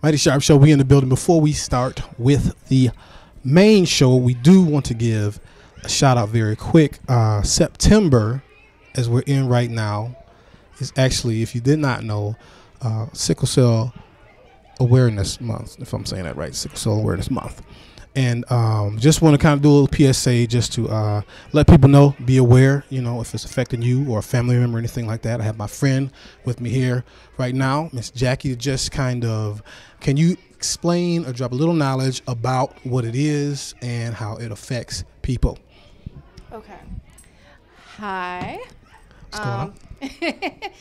Mighty Sharp Show, we in the building. Before we start with the main show, we do want to give a shout out very quick. September, as we're in right now, is actually, if you did not know, Sickle Cell Awareness Month, if I'm saying that right, Sickle Cell Awareness Month. And just want to kind of do a little PSA just to let people know, be aware, you know, if it's affecting you or a family member or anything like that. I have my friend with me here right now, Miss Jackie, just kind of, can you explain or drop a little knowledge about what it is and how it affects people? Okay. Hi. What's going on?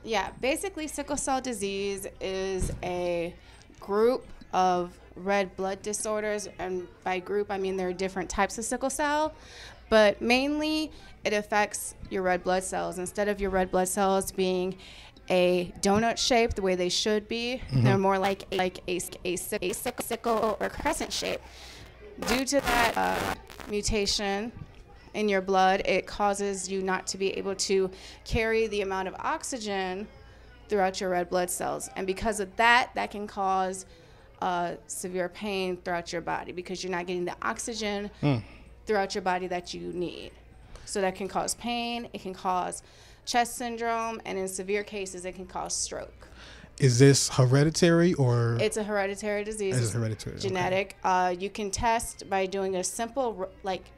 Yeah, basically sickle cell disease is a group of red blood disorders, and by group I mean there are different types of sickle cell, but mainly it affects your red blood cells. Instead of your red blood cells being a donut shape the way they should be, they're more like a sickle or crescent shape. Due to that mutation in your blood, it causes you not to be able to carry the amount of oxygen throughout your red blood cells, and because of that can cause severe pain throughout your body because you're not getting the oxygen throughout your body that you need. So that can cause pain, it can cause chest syndrome, and in severe cases it can cause stroke. Is this hereditary or? It's a hereditary disease. It's hereditary. Genetic. Okay. You can test by doing a simple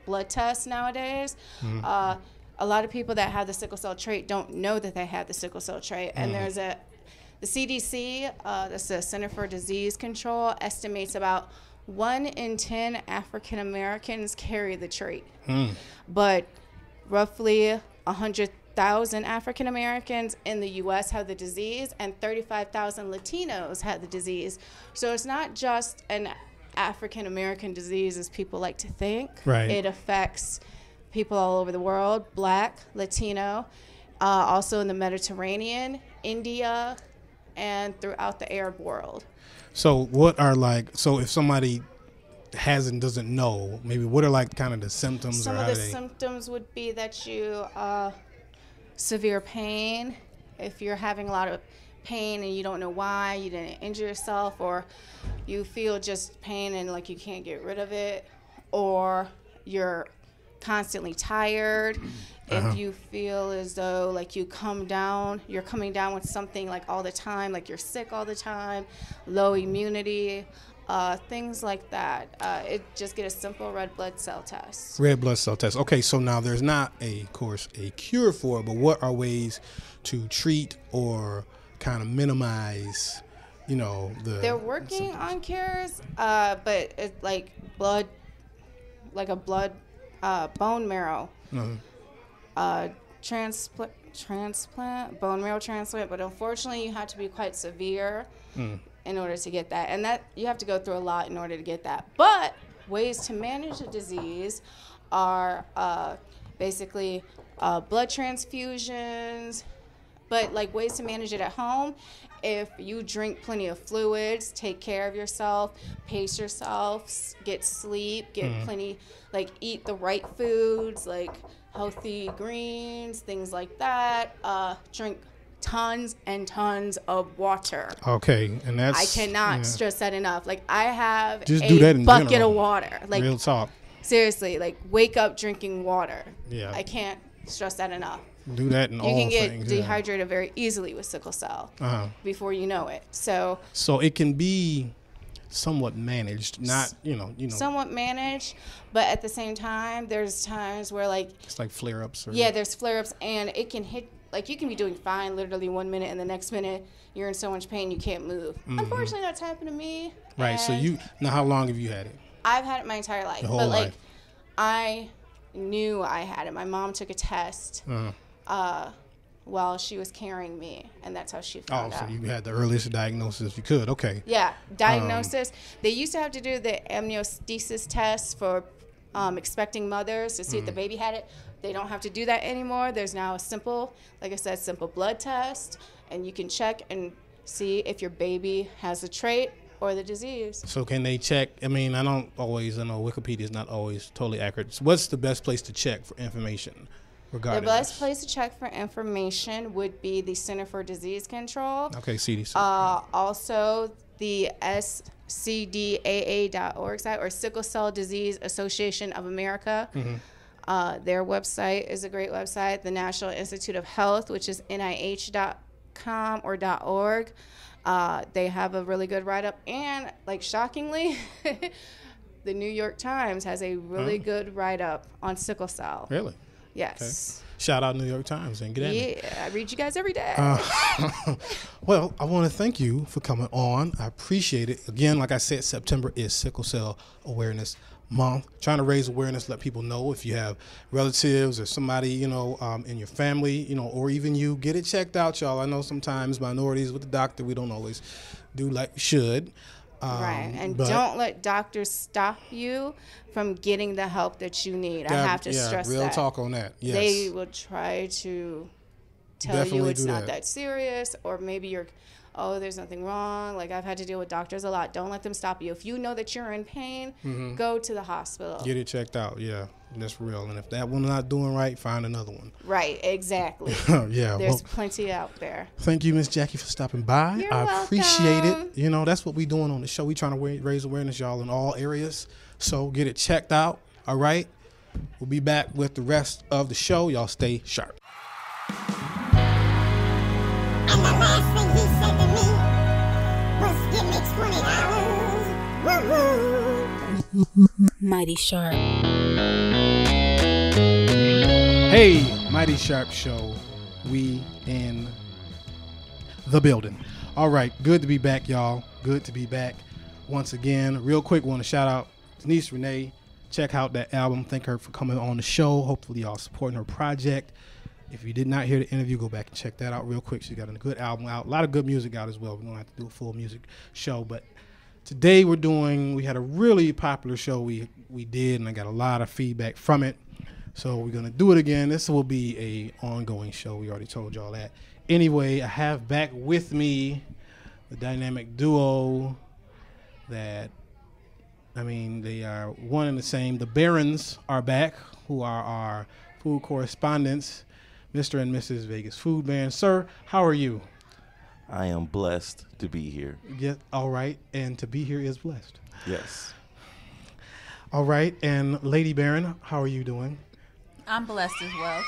blood test nowadays. A lot of people that have the sickle cell trait don't know that they have the sickle cell trait, and there's the CDC, that's the Center for Disease Control, estimates about 1 in 10 African Americans carry the trait. But roughly 100,000 African Americans in the U.S. have the disease, and 35,000 Latinos have the disease. So it's not just an African American disease as people like to think. Right. It affects people all over the world, Black, Latino, also in the Mediterranean, India, and throughout the Arab world. So what are so if somebody doesn't know, maybe what are kind of the symptoms? Some of the symptoms would be that you severe pain. If you're having a lot of pain and you don't know why, you didn't injure yourself, or you feel just pain and like you can't get rid of it, or you're constantly tired. If you feel as though you're coming down with something all the time, like you're sick all the time, low immunity, things like that. Just get a simple red blood cell test. Red blood cell test. Okay, so now there's not of course, a cure for it, but what are ways to treat or kind of minimize, They're working on cures, but it's blood, bone marrow. Transplant, bone marrow transplant, but unfortunately you have to be quite severe in order to get that, and that you have to go through a lot in order to get that. But ways to manage the disease are basically blood transfusions, but ways to manage it at home. If you drink plenty of fluids, take care of yourself, pace yourself, get sleep, get plenty, eat the right foods, healthy greens, things like that. Drink tons and tons of water. Okay, and that's... I cannot stress that enough. I have just do that in bucket general. of water. Real talk. Seriously, wake up drinking water. Yeah. I can't stress that enough. Do that in all things. You can get dehydrated very easily with sickle cell before you know it. So it can be somewhat managed, not somewhat managed, but at the same time there's times where it's flare-ups there's flare-ups, and it can hit you can be doing fine literally 1 minute, and the next minute you're in so much pain you can't move. Unfortunately that's happened to me. Right. So now how long have you had it? I've had it my entire life. Your whole life. I knew I had it. My mom took a test while she was carrying me, and that's how she found out. So you had the earliest diagnosis you could. Okay. Yeah, diagnosis. They used to have to do the amniocentesis test for expecting mothers to see if the baby had it. They don't have to do that anymore. There's now a simple blood test, and you can check and see if your baby has the trait or the disease. So can they check? I know Wikipedia is not always totally accurate. So what's the best place to check for information regarding The best place to check for information would be the Center for Disease Control. Okay, CDC. Also, the SCDAA.org site, or Sickle Cell Disease Association of America. Their website is a great website. The National Institute of Health, which is NIH.com or .org. They have a really good write-up. And, like, shockingly, the New York Times has a really good write-up on sickle cell. Really? Yes. Okay. Shout out New York Times and get at me. Yeah, I read you guys every day. Well, I want to thank you for coming on. I appreciate it. Again, like I said, September is Sickle Cell Awareness Month. Trying to raise awareness, let people know if you have relatives or somebody, you know, in your family, you know, or even you, get it checked out, y'all. I know sometimes minorities with the doctor, we don't always do like we should. Right, and don't let doctors stop you from getting the help that you need. I have to stress that. Real talk on that. Yes. They will try to tell Definitely you it's do not that serious, or maybe you're, oh, there's nothing wrong. Like, I've had to deal with doctors a lot. Don't let them stop you. If you know that you're in pain, go to the hospital. Get it checked out. Yeah, that's real. And if that one's not doing right, find another one. Right, exactly. Yeah. There's plenty out there. Thank you, Miss Jackie, for stopping by. You're I welcome. appreciate it. You know, that's what we doing on the show. We trying to raise awareness, y'all, in all areas. So get it checked out. All right. We'll be back with the rest of the show. Y'all stay sharp. And the last thing he said to me was, give me 20 hours. Woo-hoo. Mighty Sharp. Hey, Mighty Sharp Show. We in the building. All right. Good to be back, y'all. Good to be back once again. Real quick, want to shout out Denise Renee. Check out that album. Thank her for coming on the show. Hopefully y'all supporting her project. If you did not hear the interview, go back and check that out real quick. She's got a good album out. A lot of good music out as well. We don't have to do a full music show. But today we had a really popular show we did, and I got a lot of feedback from it. So we're going to do it again. This will be a ongoing show. We already told y'all that. Anyway, I have back with me the dynamic duo that, I mean, they are one and the same. The Barons are back, who are our food correspondents, Mr. and Mrs. Vegas Food Baron. Sir, how are you? I am blessed to be here. Yeah, all right. And to be here is blessed. Yes. All right. And Lady Baron, how are you doing? I'm blessed as well.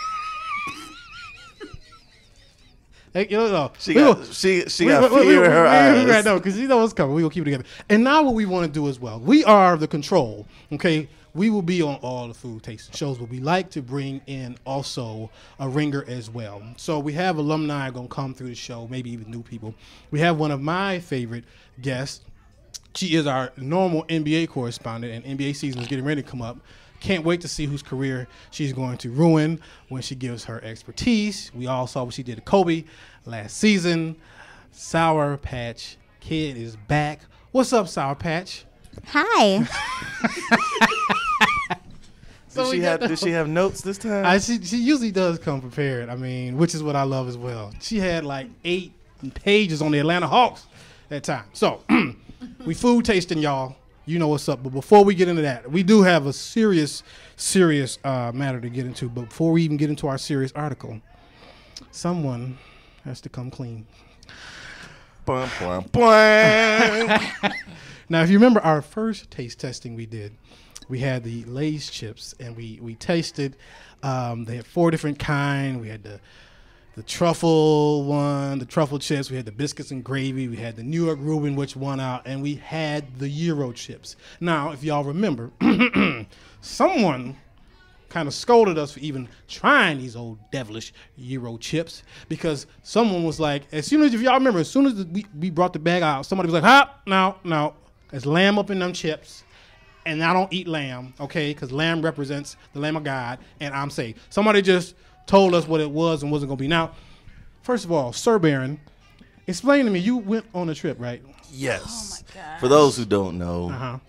Hey, you know, She got fear in her eyes. Right, no, because you know what's coming. We will keep it together. And now what we want to do as well, we are the control, okay? We will be on all the food tasting shows, but we like to bring in also a ringer as well. So we have alumni going to come through the show, maybe even new people. We have one of my favorite guests. She is our normal NBA correspondent, and NBA season is getting ready to come up. Can't wait to see whose career she's going to ruin when she gives her expertise. We all saw what she did to Kobe last season. Sour Patch Kid is back. What's up, Sour Patch? Hi. Did she have notes this time? She usually does come prepared. I mean, which is what I love as well. She had like 8 pages on the Atlanta Hawks that time. So we food tasting, y'all. You know what's up. But before we get into that, we do have a serious matter to get into. But before we even get into our serious article, someone has to come clean. Bum, bum, bum. Now, if you remember our first taste testing we did, we had the Lay's chips, and we tasted. They had 4 different kinds. We had the truffle one, the truffle chips. We had the biscuits and gravy. We had the New York Reuben, which won out, and we had the Euro chips. Now, if y'all remember, someone kind of scolded us for even trying these old devilish Euro chips, because someone was like, if y'all remember, as soon as we brought the bag out, somebody was like, no, there's lamb up in them chips. And I don't eat lamb, okay, because lamb represents the Lamb of God, and I'm safe. Somebody just told us what it was and wasn't going to be. Now, first of all, Sir Baron, explain to me, you went on a trip, right? Yes. Oh, my God. For those who don't know,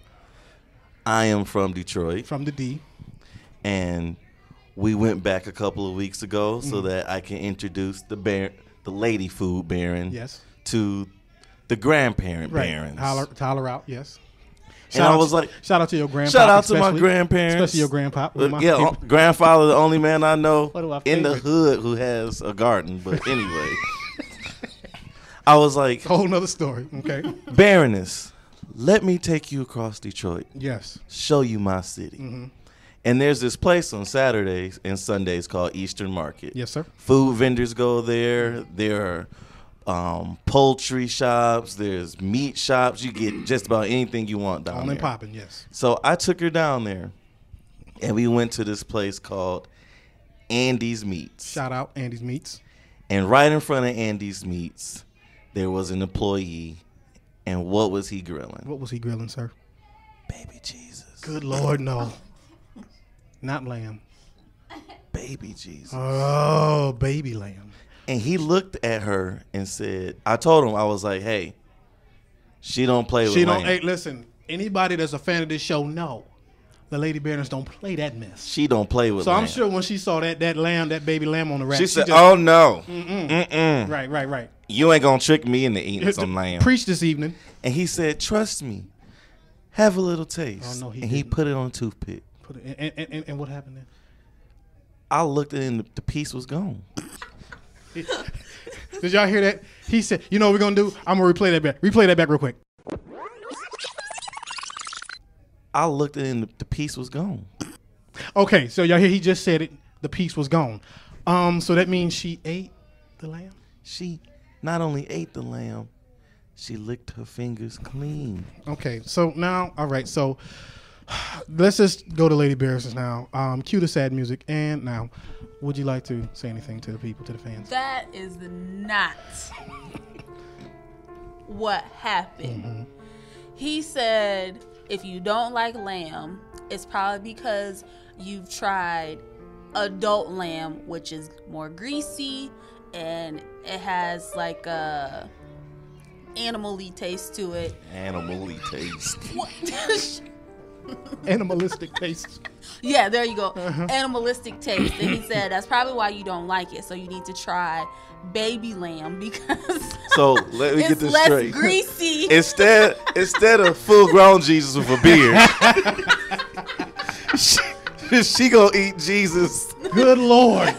I am from Detroit. From the D. And we went back a couple of weeks ago so that I can introduce the lady food baron to the grandparent barons. Holler out, yes. Shout out to your grandpa. Shout out to my grandparents. Especially your grandpa. Grandfather, the only man I know in the favorite? hood who has a garden. But anyway, I was like, a whole nother story. Okay. Baroness, let me take you across Detroit. Yes. Show you my city. Mm-hmm. And there's this place on Saturdays and Sundays called Eastern Market. Yes, sir. Food vendors go there. There are poultry shops. There's meat shops. You get just about anything you want down there. On and popping, yes. So I took her down there, and we went to this place called Andy's Meats. Shout out Andy's Meats. And right in front of Andy's Meats, there was an employee. And what was he grilling? What was he grilling, sir? Baby Jesus. Good Lord, no. Not lamb. Baby Jesus. Oh, baby lamb. And he looked at her and said, I told him, I was like, hey, she don't play with lamb. Hey, listen, anybody that's a fan of this show know the Lady Baroness don't play that mess. She don't play with so lamb. I'm sure when she saw that lamb, that baby lamb on the rack, she said, oh, no. Mm-mm. Right. You ain't going to trick me into eating some lamb. Preach this evening. And he said, trust me. Have a little taste. Oh, no, he put it on a toothpick. And what happened then? I looked at it and the piece was gone. Did y'all hear that? He said, you know what we're going to do? I'm going to replay that back. Replay that back real quick. I looked at it and the piece was gone. Okay, so y'all hear he just said it. The piece was gone. So that means she ate the lamb? She not only ate the lamb, she licked her fingers clean. Okay, so now, all right, so let's just go to Lady Baroness now. Cue the sad music. And now, would you like to say anything to the people, to the fans? That is not what happened. Mm-hmm. He said, if you don't like lamb, it's probably because you've tried adult lamb, which is more greasy and it has like a animal-y taste to it. Animal-y taste. What? Animalistic taste. Yeah, there you go. Animalistic taste. And he said that's probably why you don't like it. So you need to try baby lamb because so let me get this less straight. Greasy. Instead of full-grown Jesus with a beard, she gonna eat Jesus. Good Lord.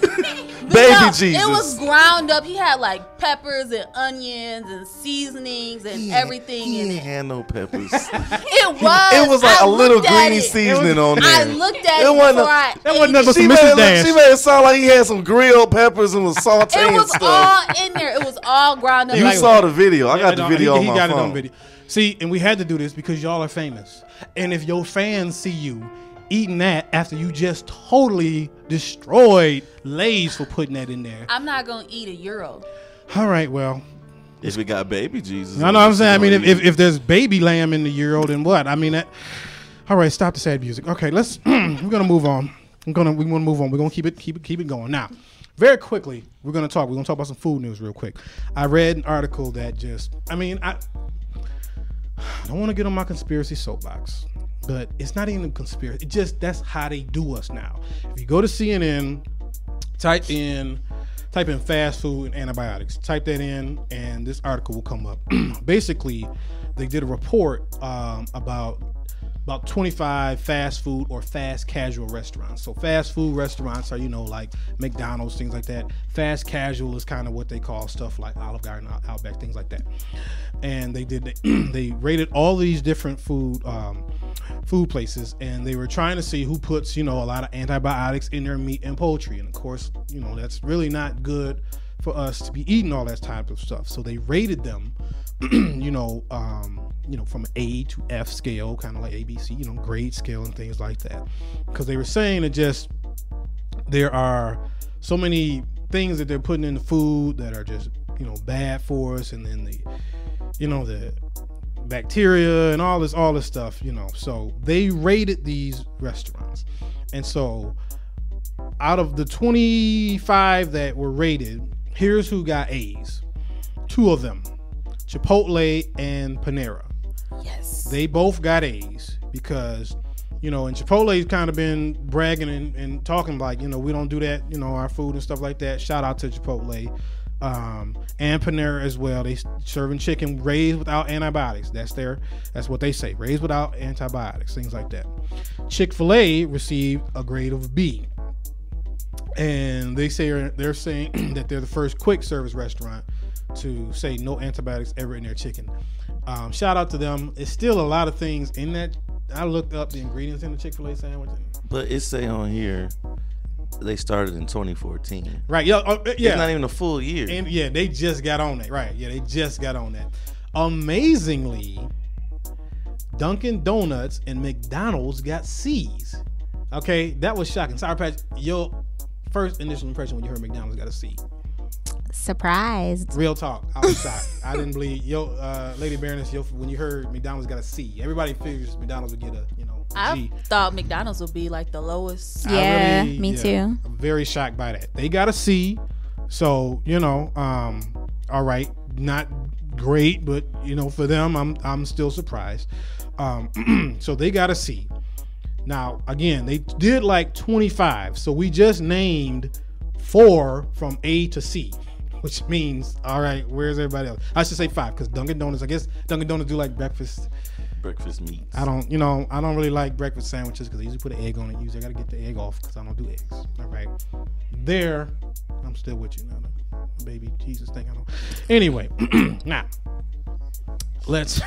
Baby Jesus. It was ground up. He had like peppers and onions and seasonings and everything in He it. had no peppers. It was. It was like I a little looked at green it. season on there. I looked at It it wasn't before a- I That ate wasn't nothing it. She but made, Mrs. Dash. she made it sound like he had some grilled peppers and was sauteing It was stuff. all in there. It was all ground up. You Like- saw the video. I got Yeah, the video he on my got phone. it on video. See, and we had to do this because y'all are famous. And if your fans see you eating that after you just totally destroyed Lay's for putting that in there. I'm not gonna eat a euro. All right, well, If we got baby Jesus. I know what I'm saying. I mean, She's gonna if there's baby lamb in the Euro, then what? I mean, that. All right, stop the sad music. Okay, let's. We're gonna move on. We want to move on. We're gonna keep it going. Now, very quickly, we're gonna talk about some food news real quick. I read an article that just. I mean, I don't want to get on my conspiracy soapbox, but it's not even a conspiracy. It just that's how they do us now. If you go to CNN, type in fast food and antibiotics. Type that in, and this article will come up. Basically, they did a report about 25 fast food or fast casual restaurants. So fast food restaurants are, like McDonald's, things like that. Fast casual is kind of what they call stuff like Olive Garden, Outback, things like that. And they rated all these different food places, and they were trying to see who puts, a lot of antibiotics in their meat and poultry. And of course, that's really not good for us to be eating all that type of stuff. So they rated them, from an A to F scale, kind of like ABC, grade scale and things like that. Because they were saying that just there are so many things that they're putting in the food that are just, bad for us, and then the bacteria and all this stuff, So they rated these restaurants. And so out of the 25 that were rated, here's who got A's. 2 of them, Chipotle and Panera. Yes. They both got A's because, and Chipotle's kind of been bragging and talking like, we don't do that, our food and stuff like that. Shout out to Chipotle. And Panera as well. They serving chicken raised without antibiotics. That's what they say. Raised without antibiotics, things like that. Chick-fil-A received a grade of B. And they're saying that they're the first quick service restaurant to say no antibiotics ever in their chicken. Shout out to them. It's still a lot of things in that. I looked up the ingredients in the Chick-fil-A sandwich. But it say on here they started in 2014. Right. Yeah. It's not even a full year. And yeah, they just got on that. Right. Yeah, they just got on that. Amazingly, Dunkin' Donuts and McDonald's got C's. Okay, that was shocking. Sour Patch, your first initial impression when you heard McDonald's got a C. Surprised. Real talk. I was shocked. I didn't believe. Lady Baroness, when you heard McDonald's got a C, everybody figures McDonald's would get a, G. I thought McDonald's would be like the lowest. Yeah, me too. I'm very shocked by that. They got a C, so all right, not great, but for them, I'm still surprised. So they got a C. Now again, they did like 25, so we just named 4 from A to C, which means, all right, where's everybody else? I should say 5 because Dunkin' Donuts. I guess Dunkin' Donuts do like breakfast meats. I don't really like breakfast sandwiches because they usually put an egg on it. Usually I got to get the egg off because I don't do eggs. All right, there, I'm still with you now. The baby Jesus thing. I don't. Anyway, now let's.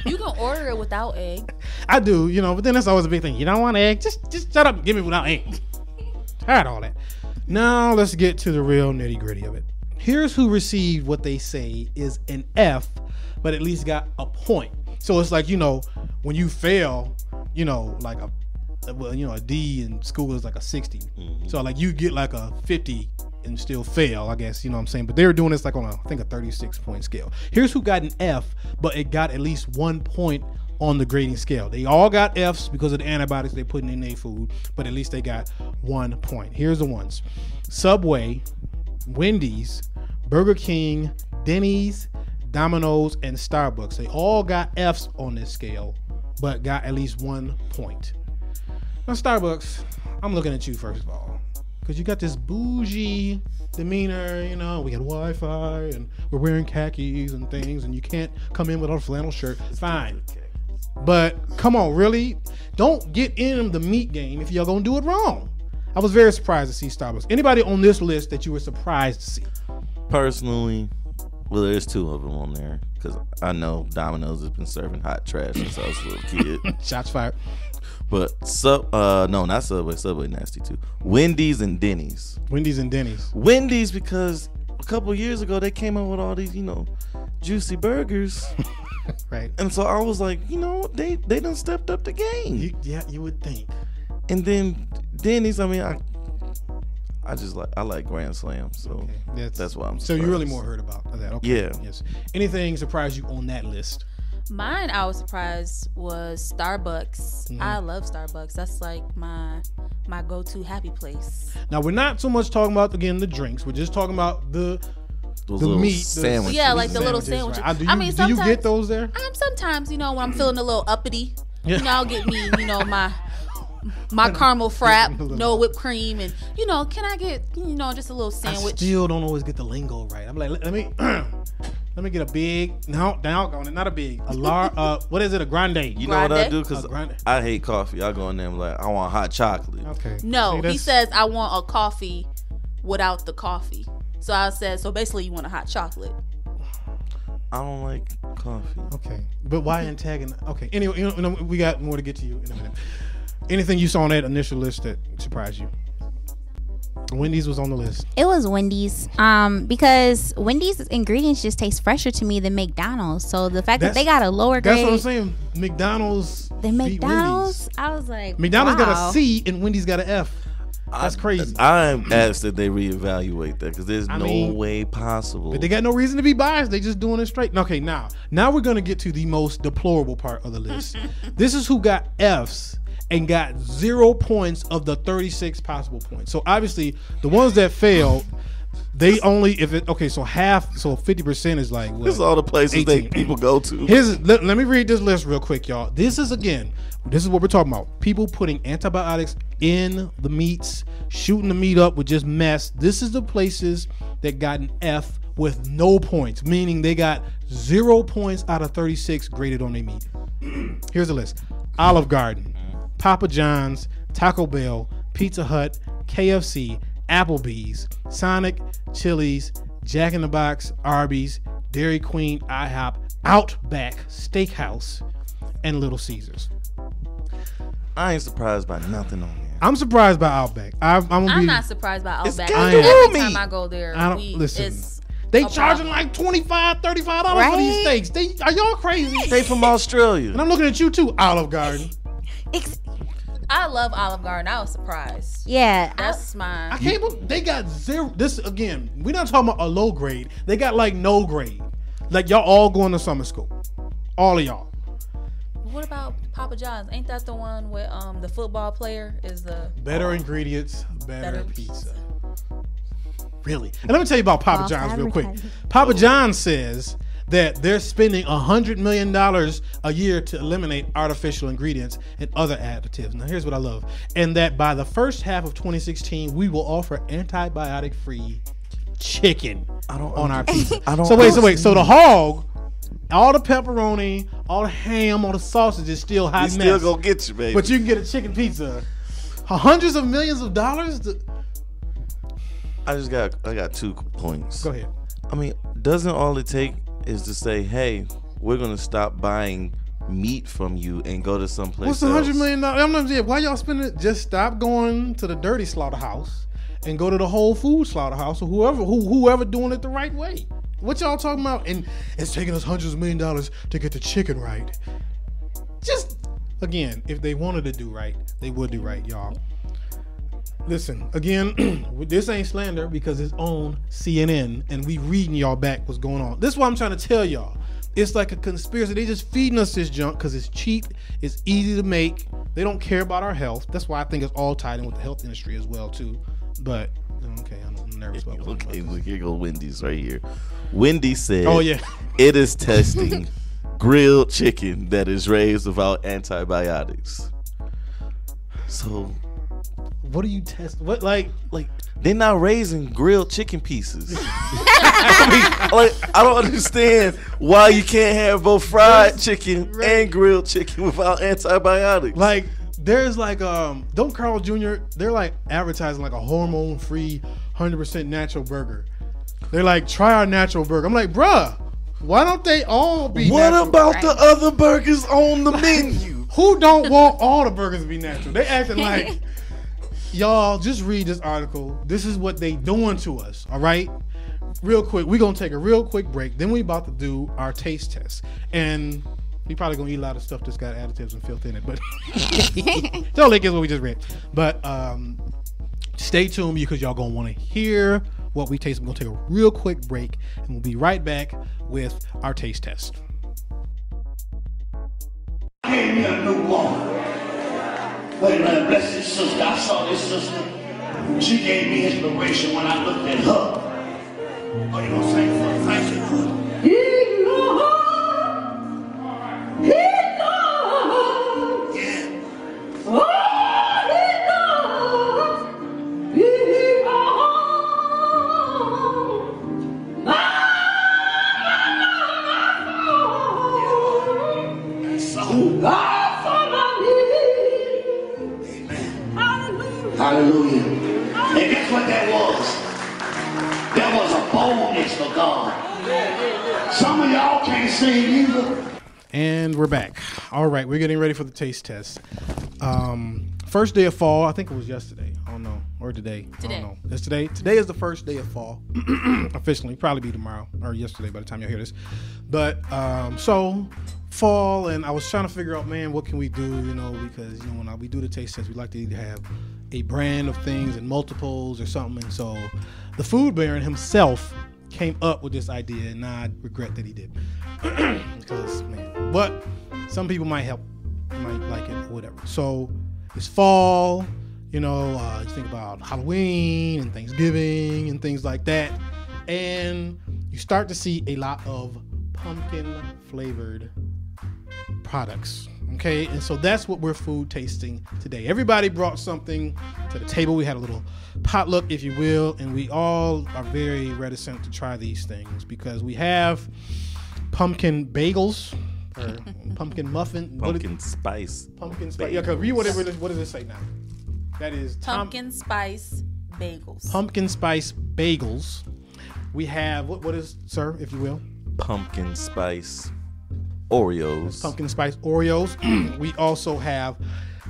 You can order it without egg. I do, but then that's always a big thing. You don't want egg? Just shut up and give me without egg. Tired of all that. Now let's get to the real nitty gritty of it. Here's who received what they say is an F, but at least got a point. So it's like, when you fail, like a D in school is like a 60. Mm-hmm. So like you get like a 50 and still fail, I guess, what I'm saying. But they were doing this like on a 36-point scale. Here's who got an F, but it got at least 1 point on the grading scale. They all got Fs because of the antibiotics they're putting in their food, but at least they got 1 point. Here's the ones: Subway, Wendy's, Burger King, Denny's, Domino's, and Starbucks. They all got Fs on this scale, but got at least 1 point. Now Starbucks, I'm looking at you first of all, because you got this bougie demeanor, we got Wi-Fi and we're wearing khakis and things, and you can't come in without a flannel shirt. Fine. But come on, really? Don't get in the meat game if you're gonna do it wrong. I was very surprised to see Starbucks. Anybody on this list that you were surprised to see? Personally, well, there's 2 of them on there because I know Domino's has been serving hot trash since I was a little kid. Shots fired. But no, not Subway. Subway nasty too. Wendy's and Denny's. Wendy's because a couple years ago they came out with all these, juicy burgers. Right. And so I was like, they done stepped up the game. You would think. And then Denny's, I like Grand Slam, so okay. That's why I'm surprised. So you really more heard about that. Okay. Yeah. Yes. Anything surprised you on that list? Mine, I was surprised, was Starbucks. Mm-hmm. I love Starbucks. That's like my go-to happy place. Now we're not so much talking about, again, the drinks. We're just talking about the meat sandwiches. Yeah, like the little sandwiches. Right. Do you get those there? Sometimes, when I'm feeling a little uppity, I'll get me, my caramel frap, no whipped cream, and can I get just a little sandwich? I still don't always get the lingo right. I'm like, let me get a big, not a big, a large, what is it, a grande? You know what I do? Because I hate coffee. I go in there and like, I want hot chocolate. Okay. No, he says I want a coffee without the coffee. So I said, so basically you want a hot chocolate. I don't like coffee. Okay, but why antagonist? Okay, anyway, we got more to get to you in a minute. Anything you saw on that initial list that surprised you? Wendy's was on the list. It was Wendy's, because Wendy's ingredients just taste fresher to me than McDonald's. So the fact that they got a lower grade. That's what I'm saying. McDonald's. I was like, McDonald's got a C and Wendy's got an F. That's crazy. I'm asked that they reevaluate that because there's no way possible. But they got no reason to be biased. They just doing it straight. Okay, now we're gonna get to the most deplorable part of the list. This is who got Fs and got 0 points of the 36 possible points. So obviously the ones that failed, they only so 50% is like what? This is all the places people go to. Let me read this list real quick, y'all. This is what we're talking about. People putting antibiotics in the meats, shooting the meat up with just mess. This is the places that got an F with no points, meaning they got 0 points out of 36 graded on their meat. Here's the list: Olive Garden, Papa John's, Taco Bell, Pizza Hut, KFC, Applebee's, Sonic, Chili's, Jack in the Box, Arby's, Dairy Queen, IHOP, Outback Steakhouse, and Little Caesars. I ain't surprised by nothing on there. I'm surprised by Outback. I'm not surprised by Outback. Every time I go there, they charging like $25, $35 for these steaks. Are y'all crazy? They from Australia. And I'm looking at you too, Olive Garden. I love Olive Garden. I was surprised. Yeah, that's mine. I can't believe they got zero. This again, we're not talking about a low grade. They got like no grade. Like y'all all going to summer school, all of y'all. What about Papa John's? Ain't that the one where the football player is the better ingredients, better pizza? Really? And let me tell you about Papa John's real quick. Papa John's says that they're spending $100 million a year to eliminate artificial ingredients and other additives. Now, here's what I love. And that by the first half of 2016, we will offer antibiotic-free chicken on our pizza. So wait. So the hog, all the pepperoni, all the ham, all the sausage is still hot mess. Still gonna get you, baby. But you can get a chicken pizza. Hundreds of millions of dollars? I got 2 points. Go ahead. I mean, doesn't all it take is to say, hey, we're gonna stop buying meat from you and go to someplace else. What's $100 million? I'm not saying why y'all spending it. Just stop going to the dirty slaughterhouse and go to the Whole Foods slaughterhouse or whoever doing it the right way. What y'all talking about? And it's taking us hundreds of $1 million to get the chicken right. Just again, if they wanted to do right, they would do right, y'all. Listen, again, this ain't slander because it's on CNN and we reading y'all back what's going on. This is what I'm trying to tell y'all. It's like a conspiracy. They just feeding us this junk because it's cheap, it's easy to make. They don't care about our health. That's why I think it's all tied in with the health industry as well too. But okay, I'm nervous about what okay, look, here go Wendy's right here. Wendy said, "Oh yeah, it is testing grilled chicken that is raised without antibiotics." So. What do you test? What like they're not raising grilled chicken pieces. I don't understand why you can't have both fried chicken and grilled chicken without antibiotics. Like there's like don't Carl Jr. They're like advertising like a hormone-free 100% natural burger. They're like, try our natural burger. I'm like, bruh, why don't they all be what natural? About the other burgers on the menu? Who don't want all the burgers to be natural? They acting like y'all, just read this article. This is what they doing to us, all right? Real quick, we're going to take a real quick break. Then we about to do our taste test. And we probably going to eat a lot of stuff that's got additives and filth in it. But don't look at what we just read. But stay tuned because y'all going to want to hear what we taste. We're going to take a real quick break. And we'll be right back with our taste test. Gave me a new woman. Wait a minute, bless this sister. I saw this sister. She gave me inspiration when I looked at her. Oh, you gonna sing for her? Thank you. He knows. He knows. Yeah. Oh, he knows. He knows. So. Hallelujah. And guess what that was? That was a boldness for God. Some of y'all can't sing either. And we're back. All right, we're getting ready for the taste test. First day of fall, I think it was yesterday. I don't know. Or today. I don't know. It's today. Today is the first day of fall. Officially. Probably be tomorrow or yesterday by the time y'all hear this. But so fall, and I was trying to figure out, man, what can we do, because when we do the taste test, we like to either have a brand of things and multiples or something. And so the food baron himself came up with this idea, and I regret that he did. Because, man, but some people might like it or whatever. So it's fall, you think about Halloween and Thanksgiving and things like that. And you start to see a lot of pumpkin flavored products. Okay, and so that's what we're food tasting today. Everybody brought something to the table. We had a little potluck, if you will, and we all are very reticent to try these things because we have pumpkin bagels or pumpkin muffin. Pumpkin spice. Pumpkin spice. Yeah, because read what does it say now? That is pumpkin spice bagels. Pumpkin spice bagels. We have what is, sir, if you will? Pumpkin spice Oreos. Pumpkin spice Oreos. We also have,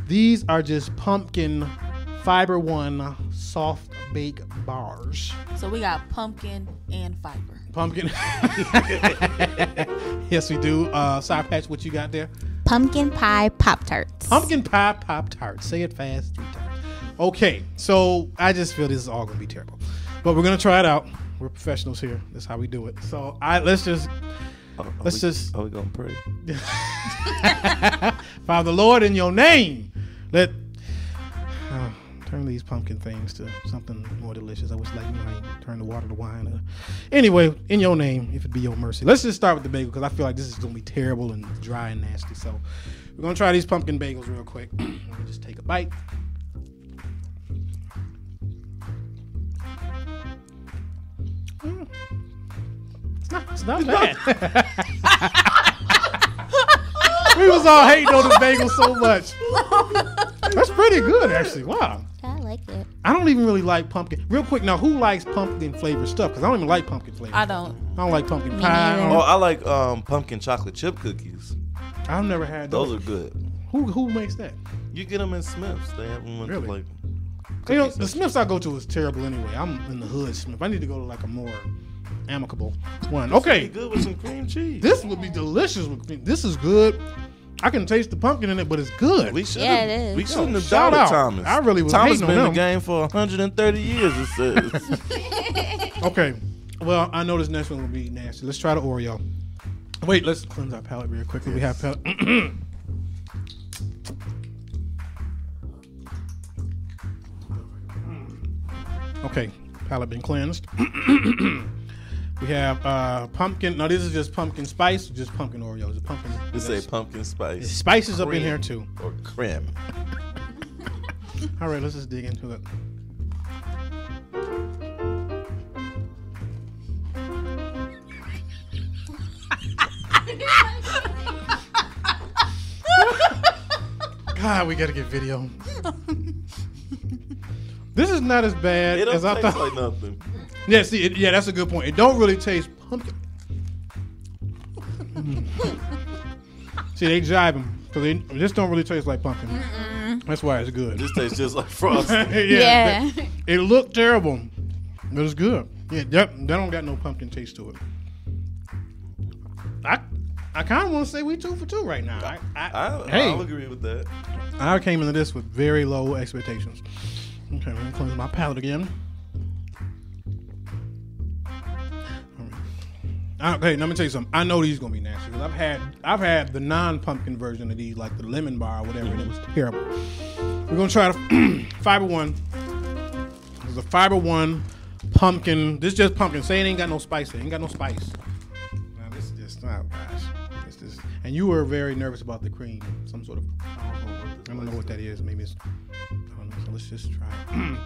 these are just pumpkin Fiber One soft bake bars. So we got pumpkin and fiber. Pumpkin. Yes, we do. Sour Patch, what you got there? Pumpkin pie Pop-Tarts. Pumpkin pie Pop-Tarts. Say it fast 3 times. Okay, so I just feel this is all going to be terrible. But we're going to try it out. We're professionals here. That's how we do it. So let's just... Are we going to pray? Father, Lord, in your name, let... turn these pumpkin things to something more delicious. I wish, like, you know, how you turn the water to wine. Anyway, in your name, if it be your mercy. Let's just start with the bagel because I feel like this is going to be terrible and dry and nasty. So we're going to try these pumpkin bagels real quick. Let me just take a bite. It's not bad. We was all hating on the bagel so much. That's pretty good, actually. Wow. I like it. I don't even really like pumpkin. Real quick, now, who likes pumpkin flavored stuff? Because I don't even like pumpkin flavor. I don't. I don't like pumpkin Me pie. neither. Oh, I like pumpkin chocolate chip cookies. I've never had those. Those are good. Who makes that? You get them in Smith's. They have them Really? like. You know, cookie the section. Smiths I go to is terrible anyway. I'm in the hood Smith. I need to go to like a more amicable one. Okay, Good with some cream cheese. this would be delicious with cream. This is good. I can taste the pumpkin in it, but it's good. We should. Yeah, it is. We shouldn't have shout doubted out. Thomas. I really was Thomas hating been on in the them. game for 130 years. It says. Okay, well, I know this next one will be nasty. Let's try the Oreo. Wait, let's cleanse our palate real quickly. We have palate. Okay, palate been cleansed. We have pumpkin. No, this is just pumpkin spice, just pumpkin Oreos. The pumpkin. This say pumpkin spice. Spices up in cream here too. Or creme. All right, let's just dig into it. God, we gotta get video. This is not as bad It as don't I taste thought. like nothing. Yeah, see, yeah, that's a good point. It don't really taste pumpkin. See, they jive them because this don't really taste like pumpkin. That's why it's good. This tastes just like frosting. Yeah. It looked terrible, but it's good. Yeah, that don't got no pumpkin taste to it. I kind of want to say we 2 for 2 right now. I'll agree with that. I came into this with very low expectations. Okay, let me cleanse my palate again. Okay, let me tell you something. I know these gonna be nasty because I've had the non-pumpkin version of these, like the lemon bar or whatever, and it was terrible. We're gonna try the Fiber One. There's a Fiber One pumpkin. This is just pumpkin. Say it ain't got no spice. It ain't got no spice. Now this is just, oh gosh, this is. And you were very nervous about the cream, some sort of. I don't know what that is. Maybe it's. I don't know. So let's just try it.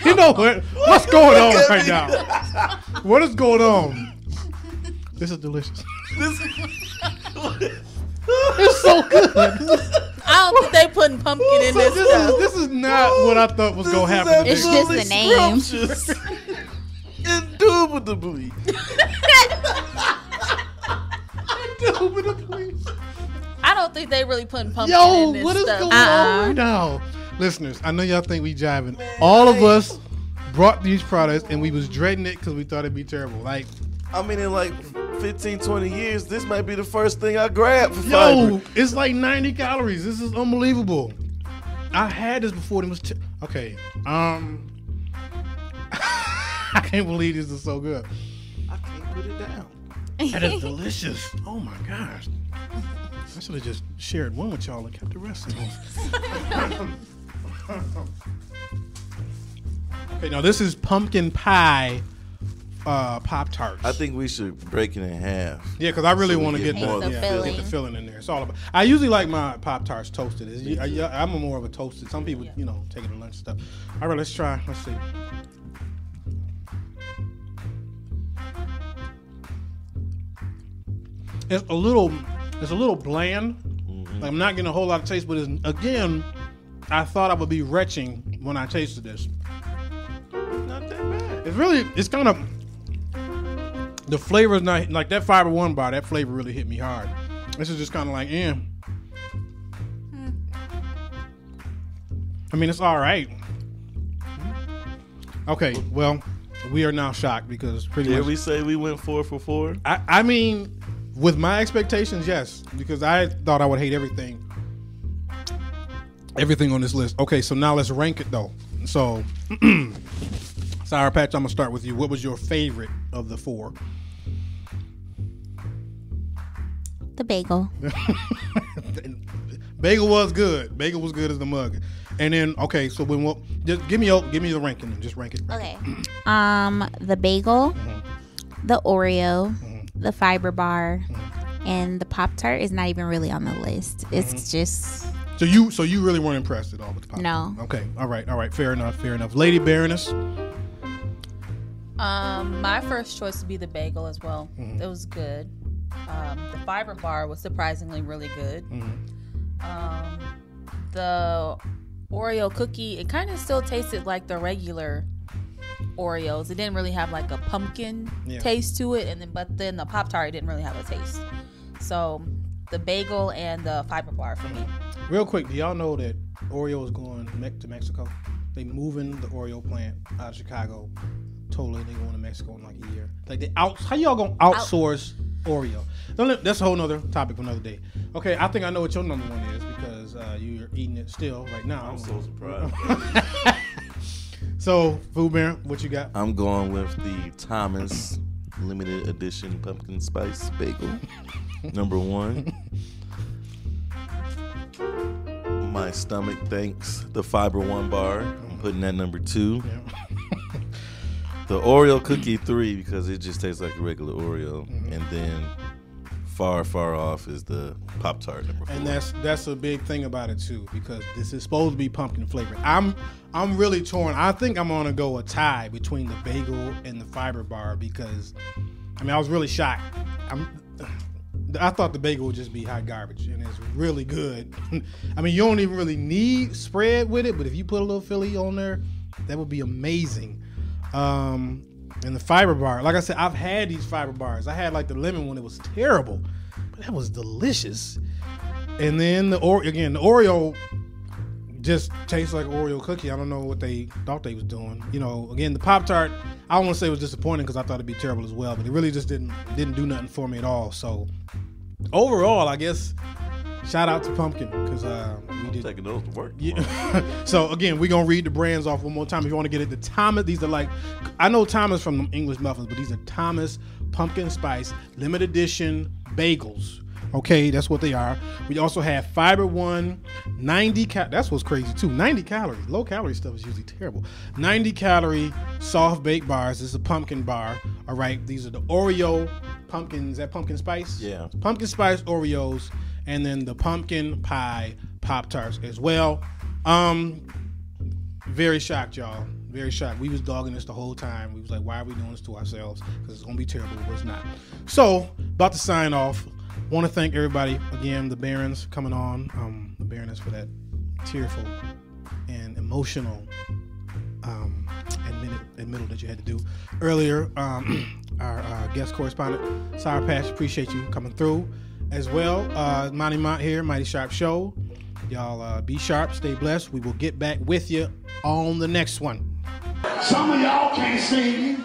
You know what? What's going on right now? What is going on? This is delicious. It's so good. I don't think they putting pumpkin in this stuff. This is not what I thought was gonna happen. It's just the name. Indubitably. I don't think they really putting pumpkin Yo, in this what is stuff. going on right now? Listeners, I know y'all think we jiving. All of us brought these products and we was dreading it because we thought it'd be terrible. Like, I mean, in like 15, 20 years, this might be the first thing I grab for yo, fiber. it's like 90 calories. This is unbelievable. I had this before. It was okay. I can't believe this is so good. I can't put it down. That is delicious. Oh my gosh. I should have just shared one with y'all and kept the rest of them. Okay, now this is pumpkin pie Pop-Tarts. I think we should break it in half. Yeah, because I really So we want to get get more the of the filling. filling. Get the filling in there. It's all about. I usually like my Pop-Tarts toasted. I'm a more of a toasted. Some people, you know, take it to lunch and stuff. All right, let's try. Let's see. It's a little bland. Like I'm not getting a whole lot of taste, but it's, again, I thought I would be retching when I tasted this. Not that bad. It's kind of, the flavor is not, like that Fiber One bar, that flavor really hit me hard. This is just kind of like, I mean, it's all right. Okay, well, we are now shocked because pretty much. Did we say we went 4 for 4? I mean, with my expectations, yes, because I thought I would hate everything on this list. Okay, so now let's rank it though. So, Sour Patch, I'm gonna start with you. What was your favorite of the 4? The bagel. Bagel was good. Bagel was good as the mug. And then, okay, so just give me the ranking then. Just rank it. Okay. The bagel, the Oreo, the Fiber bar, and the Pop-Tart is not even really on the list. It's just. So you really weren't impressed at all with the Pop-Tart? No. Okay. All right. Fair enough. Lady Baroness. My first choice would be the bagel as well. It was good. The Fiber bar was surprisingly really good. The Oreo cookie, it kind of still tasted like the regular Oreos. It didn't really have like a pumpkin taste to it, but then the Pop-Tart didn't really have a taste. So the bagel and the Fiber bar for me. Real quick, do y'all know that Oreo is going to Mexico? They moving the Oreo plant out of Chicago. Totally, they going to Mexico in like a year. Like how y'all gonna outsource Oreo? That's a whole nother topic for another day. Okay, I think I know what your number one is because you're eating it still right now. I'm so surprised. So, Food Baron, what you got? I'm going with the Thomas limited edition pumpkin spice bagel. Number 1. My stomach thanks the Fiber One bar. I'm putting that number 2. Yeah. The Oreo cookie 3 because it just tastes like a regular Oreo. And then far off is the Pop-Tart number 4. And that's a big thing about it too because this is supposed to be pumpkin flavored. I'm really torn. I think I'm gonna go a tie between the bagel and the Fiber bar because I mean I was really shocked. I thought the bagel would just be hot garbage and it's really good. I mean you don't even really need spread with it, but if you put a little Philly on there, that would be amazing. And the Fiber bar, like I said, I've had these Fiber bars. I had like the lemon one; it was terrible, but that was delicious. And then the Oreo just tastes like Oreo cookie. I don't know what they thought they was doing. You know, again, the Pop-Tart, I don't want to say it was disappointing because I thought it'd be terrible as well, but it really just didn't do nothing for me at all. So overall, I guess shout out to Pumpkin because we did taking those to work. Yeah. So again, we're gonna read the brands off one more time. If you want to get it, the Thomas. These are like, I know Thomas from the English muffins, but these are Thomas pumpkin spice limited edition bagels. Okay, that's what they are. We also have Fiber One, 90 that's what's crazy too. 90 calories. Low calorie stuff is usually terrible. 90 calorie soft baked bars. This is a pumpkin bar. All right, these are the Oreo pumpkin. Is that pumpkin spice? Yeah. Pumpkin spice Oreos, and then the pumpkin pie Pop-Tarts as well. Very shocked, y'all. Very shocked. We was dogging this the whole time. We was like, why are we doing this to ourselves? Because it's gonna be terrible. But it's not. So, about to sign off. Want to thank everybody again. The Barons coming on. The Baroness for that tearful and emotional admittal that you had to do earlier. Our guest correspondent Sour Patch, appreciate you coming through as well. Monty Mont here, Mighty Sharp Show. Y'all be sharp, stay blessed. We will get back with you on the next one. Some of y'all can't see me.